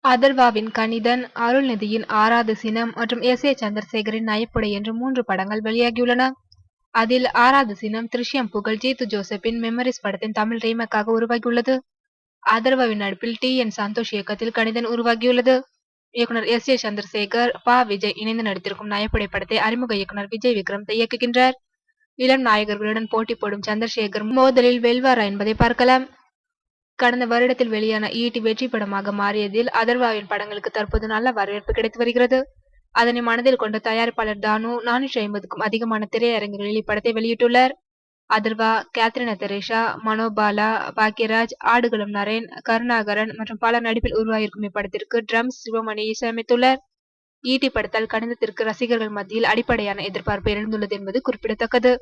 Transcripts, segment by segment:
அதர்வாவின் கணிதன், அருள்நிதியின் ஆறாவது சினம் மற்றும் எஸ்.ஏ. சந்திரசேகரின் நயப்புடை என்று 3 படங்கள் வெளியாகியுள்ளன. அதில் ஆறாவது சினம் திருஷ்யம் புகழ் ஜீத்து ஜோசப்பின் மெமரிஸ் படத்தின் தமிழ் ரீமேக்காக உருவாகியுள்ளது. அதர்வாவின் நடிப்பில் டி.என். சந்தோஷ் இயக்கத்தில் கணிதன் உருவாகியுள்ளது. இயக்குனர் எஸ்.ஏ. சந்திரசேகர், விஜய் இணைந்து நடித்திருக்கும் நயப்புடை படத்தை அறிமுக இயக்குனர் விஜய் விக்ரம் இயக்குகின்றார். இளம் நாயகர்களுடன் போட்டி போடும் சந்திரசேகர் மோதலில் வெல்வாரா என்பதை பார்க்கலாம். கடந்த வருடத்தில் வெளியான ஈட்டி வெற்றி படமாக மாறியதில் அதர்வாவின் படங்களுக்கு தற்போது நல்ல வரவேற்பு கிடைத்து வருகிறது. அதனை மனதில் கொண்ட தயாரிப்பாளர் தானு 450க்கும் அதிகமான திரையரங்குகளில் இப்படத்தை வெளியிட்டுள்ளார். அதர்வா, கேத்ரினா தெரேசா, மனோபாலா, பாக்யராஜ், ஆடுகளம் நரேன், கருணாகரன் மற்றும் பலர் நடிப்பில் உருவாகியிருக்கும் இப்படத்திற்கு ட்ரம்ஸ் சிவமணி இசையமைத்துள்ளார். ஈட்டி படத்தால் கணிதத்திற்கு ரசிகர்கள் மத்தியில் அடிப்படையான எதிர்பார்ப்பு எழுந்துள்ளது என்பது குறிப்பிடத்தக்கது.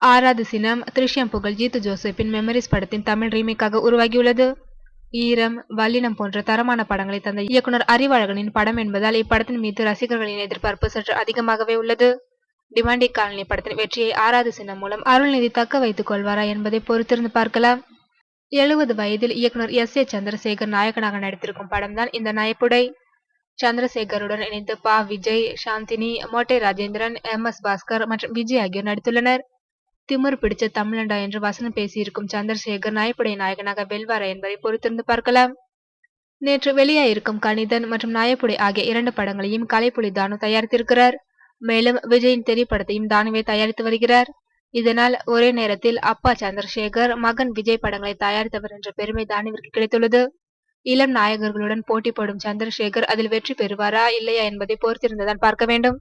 ஆறாவது சினம் திருஷ்யம் புகழ் ஜீத்து ஜோசப்பின் மெமரிஸ் படத்தின் தமிழ் ரீமேக்காக உருவாகியுள்ளது. ஈரம், வல்லினம் போன்ற தரமான படங்களை தந்த இயக்குனர் அறிவழகனின் படம் என்பதால் இப்படத்தின் மீது ரசிகர்களின் எதிர்பார்ப்பு சற்று அதிகமாகவே உள்ளது. டிமாண்டி காலனி படத்தின் வெற்றியை ஆறாவது சினம் மூலம் அருள்நிதி தக்க வைத்துக் கொள்வாரா என்பதை பொறுத்திருந்து பார்க்கலாம். 70 வயதில் இயக்குனர் எஸ்.ஏ. சந்திரசேகர் நாயகனாக நடித்திருக்கும் படம்தான் இந்த நயப்புடை. சந்திரசேகருடன் இணைந்து விஜய், சாந்தினி, மோட்டை ராஜேந்திரன், எம்.எஸ். பாஸ்கர் மற்றும் விஜய் ஆகியோர் நடித்துள்ளனர். திமிரு பிடிச்ச தமிழண்டா என்று வசனம் பேசியிருக்கும் சந்திரசேகர் நயப்புடை நாயகனாக வெல்வாரா என்பதை பொறுத்திருந்து பார்க்கலாம். நேற்று வெளியாயிருக்கும் கணிதன் மற்றும் நயப்புடை ஆகிய 2 படங்களையும் கலைப்புலி தானு தயாரித்திருக்கிறார். மேலும் விஜயின் திரைப்படத்தையும் தானுவே தயாரித்து வருகிறார். இதனால் ஒரே நேரத்தில் அப்பா சந்திரசேகர், மகன் விஜய் படங்களை தயாரித்தவர் என்ற பெருமை தானுவிற்கு கிடைத்துள்ளது. இளம் நாயகர்களுடன் போட்டி போடும் சந்திரசேகர் அதில் வெற்றி பெறுவாரா இல்லையா என்பதை பொறுத்திருந்துதான் பார்க்க வேண்டும்.